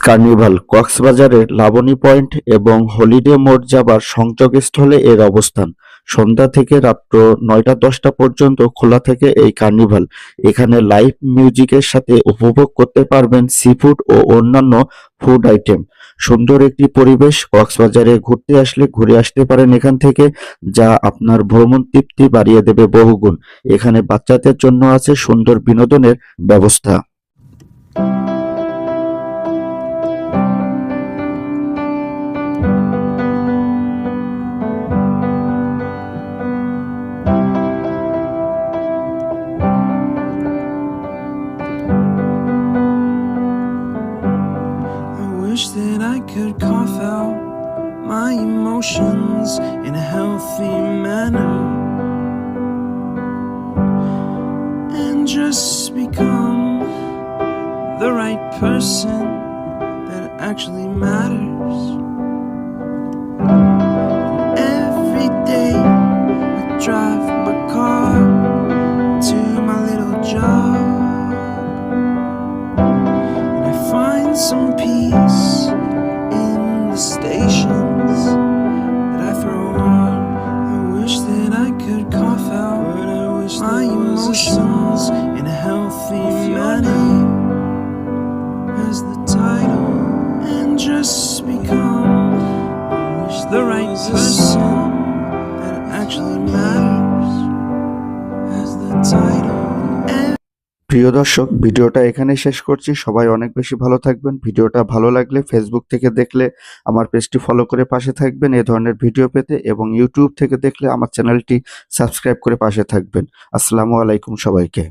Carnival কক্সবাজারের Laboni point এবং holiday মোড় যাবার সংযোগস্থলে এর অবস্থান। সন্ধ্যা থেকে রাত্র ৯টা-১০টা পর্যন্ত খোলা থাকে এই কার্নিভাল। এখানে লাইভ মিউজিকের সাথে উপভোগ করতে পারবেন সিফুড ও অন্যান্য ফুড আইটেম। সুন্দর একটি পরিবেশ। কক্সবাজারে ঘুরতে আসলে ঘুরে আসতে পারেন এখান থেকে, যা আপনার ভ্রমণ তৃপ্তি বাড়িয়ে দেবে বহুগুণ। এখানে বাচ্চাদের জন্য আছে সুন্দর বিনোদনের ব্যবস্থা। Wish that I could cough out my emotions in a healthy manner and just become the right person that actually matters. Every day I drive my car to my little job and I find some peace in the stations that I throw on. I wish that I could cough out my emotions in a healthy manner as the title and just become the right person that actually matters as the title. প্রিয় দর্শক, ভিডিওটা এখানে শেষ করছি। সবাই অনেক বেশি ভালো থাকবেন। ভিডিওটা ভালো লাগলে ফেসবুক থেকে দেখলে আমার পেজটি ফলো করে পাশে থাকবেন এ ধরনের ভিডিও পেতে, এবং ইউটিউব থেকে দেখলে আমার চ্যানেলটি সাবস্ক্রাইব করে পাশে থাকবেন। আসসালামু আলাইকুম সবাইকে।